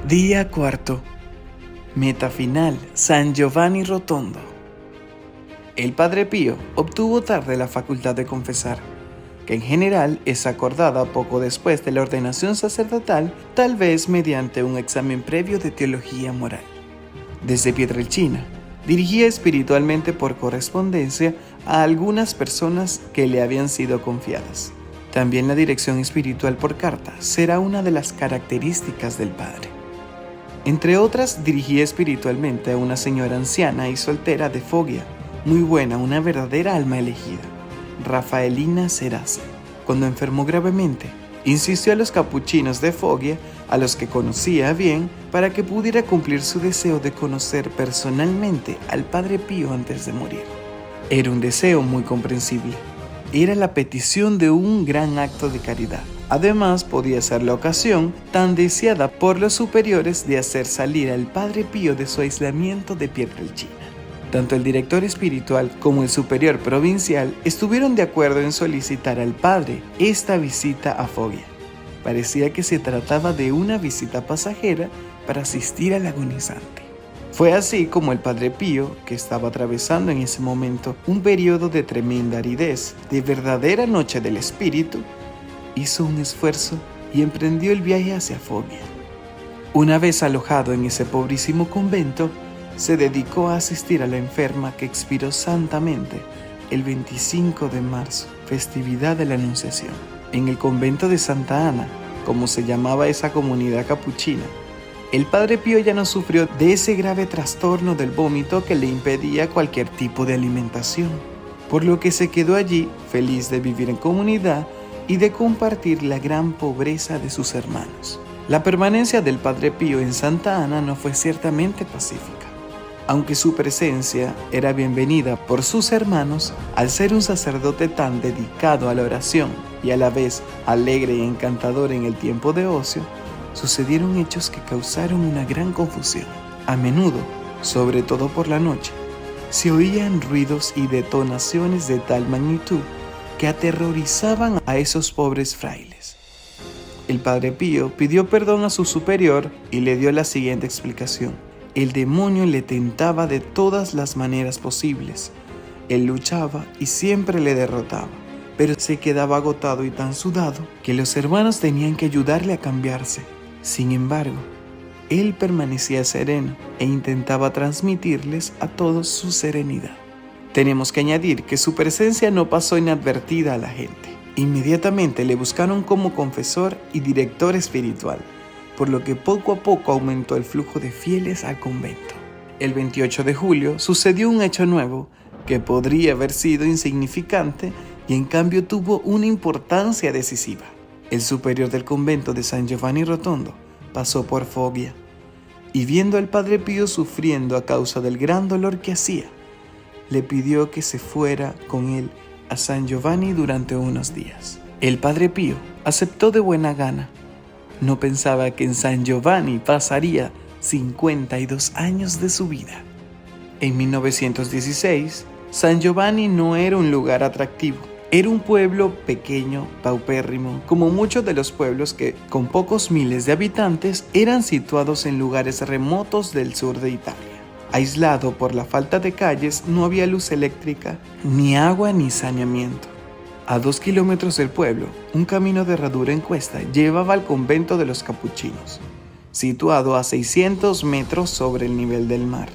Día cuarto. Meta final, San Giovanni Rotondo. El Padre Pío obtuvo tarde la facultad de confesar, que en general es acordada poco después de la ordenación sacerdotal, tal vez mediante un examen previo de teología moral. Desde Pietrelcina, dirigía espiritualmente por correspondencia a algunas personas que le habían sido confiadas. También la dirección espiritual por carta será una de las características del Padre. Entre otras, dirigía espiritualmente a una señora anciana y soltera de Foggia, muy buena, una verdadera alma elegida, Rafaelina Serace. Cuando enfermó gravemente, insistió a los capuchinos de Foggia, a los que conocía bien, para que pudiera cumplir su deseo de conocer personalmente al Padre Pío antes de morir. Era un deseo muy comprensible. Era la petición de un gran acto de caridad. Además, podía ser la ocasión tan deseada por los superiores de hacer salir al Padre Pío de su aislamiento de Pietrelcina. Tanto el director espiritual como el superior provincial estuvieron de acuerdo en solicitar al Padre esta visita a Foggia. Parecía que se trataba de una visita pasajera para asistir al agonizante. Fue así como el Padre Pío, que estaba atravesando en ese momento un periodo de tremenda aridez, de verdadera noche del espíritu, hizo un esfuerzo y emprendió el viaje hacia Foggia. Una vez alojado en ese pobrísimo convento, se dedicó a asistir a la enferma que expiró santamente el 25 de marzo, festividad de la Anunciación. En el convento de Santa Ana, como se llamaba esa comunidad capuchina, el Padre Pío ya no sufrió de ese grave trastorno del vómito que le impedía cualquier tipo de alimentación, por lo que se quedó allí feliz de vivir en comunidad y de compartir la gran pobreza de sus hermanos. La permanencia del Padre Pío en Santa Ana no fue ciertamente pacífica. Aunque su presencia era bienvenida por sus hermanos, al ser un sacerdote tan dedicado a la oración y a la vez alegre y encantador en el tiempo de ocio, sucedieron hechos que causaron una gran confusión. A menudo, sobre todo por la noche, se oían ruidos y detonaciones de tal magnitud que aterrorizaban a esos pobres frailes. El Padre Pío pidió perdón a su superior y le dio la siguiente explicación. El demonio le tentaba de todas las maneras posibles. Él luchaba y siempre le derrotaba, pero se quedaba agotado y tan sudado que los hermanos tenían que ayudarle a cambiarse. Sin embargo, él permanecía sereno e intentaba transmitirles a todos su serenidad. Tenemos que añadir que su presencia no pasó inadvertida a la gente. Inmediatamente le buscaron como confesor y director espiritual, por lo que poco a poco aumentó el flujo de fieles al convento. El 28 de julio sucedió un hecho nuevo que podría haber sido insignificante y en cambio tuvo una importancia decisiva. El superior del convento de San Giovanni Rotondo pasó por Foggia y viendo al Padre Pío sufriendo a causa del gran dolor que hacía, le pidió que se fuera con él a San Giovanni durante unos días. El Padre Pío aceptó de buena gana. No pensaba que en San Giovanni pasaría 52 años de su vida. En 1916, San Giovanni no era un lugar atractivo. Era un pueblo pequeño, paupérrimo, como muchos de los pueblos que, con pocos miles de habitantes, eran situados en lugares remotos del sur de Italia. Aislado por la falta de calles, no había luz eléctrica, ni agua ni saneamiento. A 2 kilómetros del pueblo, un camino de herradura en cuesta llevaba al convento de los capuchinos, situado a 600 metros sobre el nivel del mar.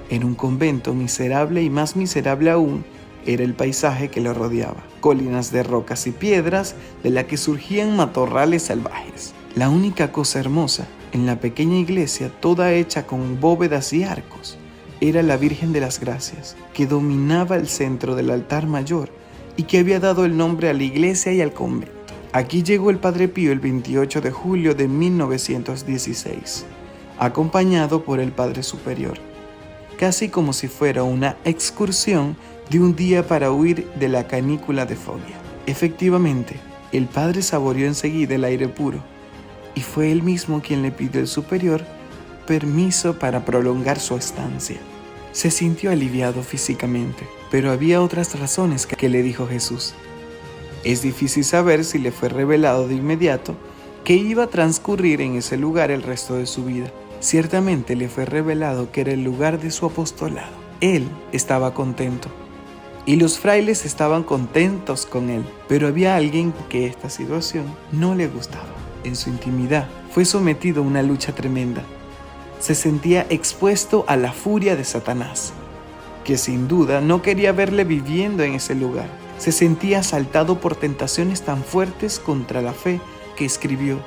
Era un convento miserable y más miserable aún era el paisaje que lo rodeaba. Colinas de rocas y piedras de las que surgían matorrales salvajes. La única cosa hermosa en la pequeña iglesia, toda hecha con bóvedas y arcos, era la Virgen de las Gracias, que dominaba el centro del altar mayor y que había dado el nombre a la iglesia y al convento. Aquí llegó el Padre Pío el 28 de julio de 1916, acompañado por el Padre Superior, casi como si fuera una excursión de un día para huir de la canícula de Foggia. Efectivamente, el Padre saboreó enseguida el aire puro, y fue él mismo quien le pidió al superior permiso para prolongar su estancia. Se sintió aliviado físicamente, pero había otras razones que le dijo Jesús. Es difícil saber si le fue revelado de inmediato que iba a transcurrir en ese lugar el resto de su vida. Ciertamente le fue revelado que era el lugar de su apostolado. Él estaba contento y los frailes estaban contentos con él, pero había alguien que esta situación no le gustaba. En su intimidad fue sometido a una lucha tremenda. Se sentía expuesto a la furia de Satanás, que sin duda no quería verle viviendo en ese lugar. Se sentía asaltado por tentaciones tan fuertes contra la fe que escribió: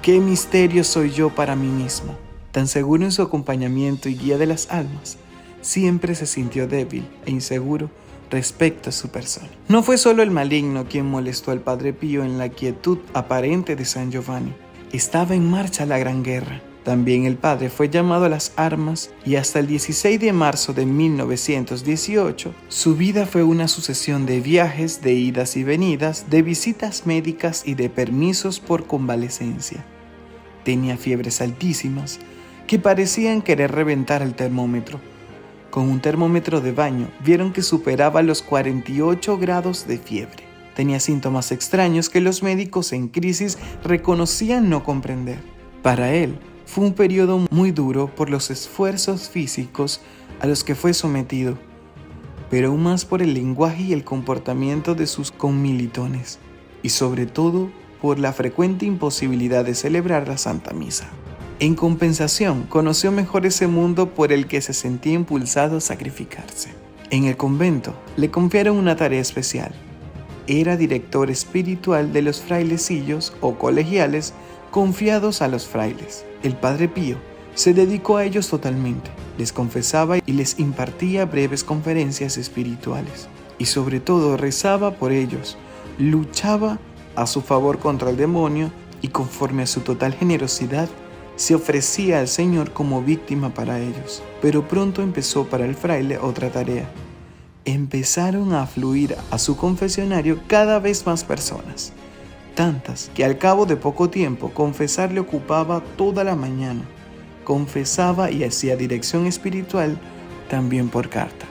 «¿Qué misterio soy yo para mí mismo?». Tan seguro en su acompañamiento y guía de las almas, siempre se sintió débil e inseguro respecto a su persona. No fue solo el maligno quien molestó al Padre Pío en la quietud aparente de San Giovanni. Estaba en marcha la gran guerra. También el padre fue llamado a las armas y hasta el 16 de marzo de 1918, su vida fue una sucesión de viajes, de idas y venidas, de visitas médicas y de permisos por convalecencia. Tenía fiebres altísimas que parecían querer reventar el termómetro. Con un termómetro de baño vieron que superaba los 48 grados de fiebre. Tenía síntomas extraños que los médicos en crisis reconocían no comprender. Para él, fue un periodo muy duro por los esfuerzos físicos a los que fue sometido, pero aún más por el lenguaje y el comportamiento de sus conmilitones, y sobre todo por la frecuente imposibilidad de celebrar la Santa Misa. En compensación, conoció mejor ese mundo por el que se sentía impulsado a sacrificarse. En el convento le confiaron una tarea especial. Era director espiritual de los frailecillos o colegiales confiados a los frailes. El Padre Pío se dedicó a ellos totalmente, les confesaba y les impartía breves conferencias espirituales, y sobre todo rezaba por ellos, luchaba a su favor contra el demonio y conforme a su total generosidad, se ofrecía al Señor como víctima para ellos. Pero pronto empezó para el fraile otra tarea. Empezaron a afluir a su confesionario cada vez más personas, tantas que al cabo de poco tiempo confesar le ocupaba toda la mañana. Confesaba y hacía dirección espiritual también por carta.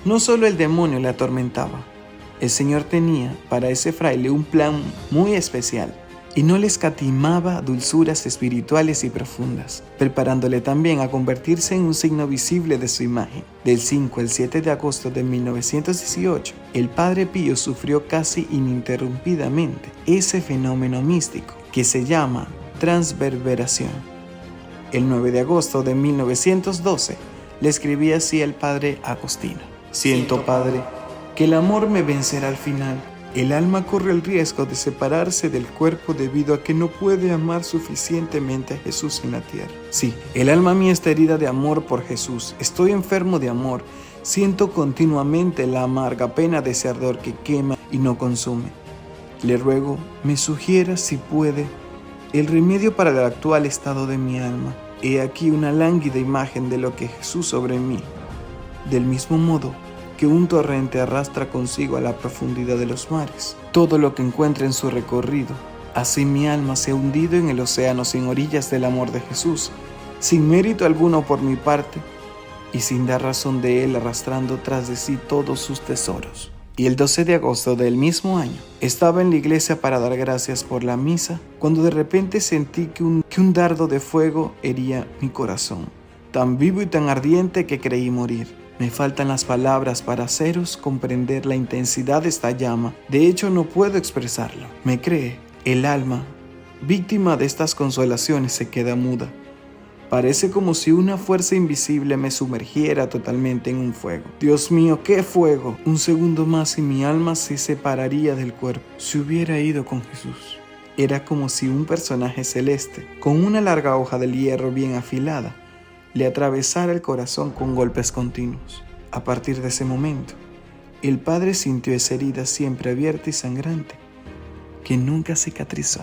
No solo el demonio le atormentaba, el Señor tenía para ese fraile un plan muy especial y no le escatimaba dulzuras espirituales y profundas, preparándole también a convertirse en un signo visible de su imagen. Del 5 al 7 de agosto de 1918, el Padre Pío sufrió casi ininterrumpidamente ese fenómeno místico que se llama transverberación. El 9 de agosto de 1912 le escribía así el Padre Agostino: «Siento, Padre, que el amor me vencerá al final. El alma corre el riesgo de separarse del cuerpo debido a que no puede amar suficientemente a Jesús en la tierra. Sí, el alma mía está herida de amor por Jesús. Estoy enfermo de amor. Siento continuamente la amarga pena de ese ardor que quema y no consume. Le ruego, me sugiera, si puede, el remedio para el actual estado de mi alma. He aquí una lánguida imagen de lo que Jesús sobre mí. Del mismo modo que un torrente arrastra consigo a la profundidad de los mares todo lo que encuentra en su recorrido, así mi alma se ha hundido en el océano sin orillas del amor de Jesús, sin mérito alguno por mi parte y sin dar razón de él, arrastrando tras de sí todos sus tesoros». Y el 12 de agosto del mismo año estaba en la iglesia para dar gracias por la misa, cuando de repente sentí que un dardo de fuego hería mi corazón, tan vivo y tan ardiente que creí morir. Me faltan las palabras para haceros comprender la intensidad de esta llama. De hecho, no puedo expresarlo. Me cree, el alma, víctima de estas consolaciones, se queda muda. Parece como si una fuerza invisible me sumergiera totalmente en un fuego. Dios mío, ¡qué fuego! Un segundo más y mi alma se separaría del cuerpo. Se hubiera ido con Jesús. Era como si un personaje celeste, con una larga hoja de hierro bien afilada, le atravesara el corazón con golpes continuos. A partir de ese momento, el padre sintió esa herida siempre abierta y sangrante, que nunca cicatrizó.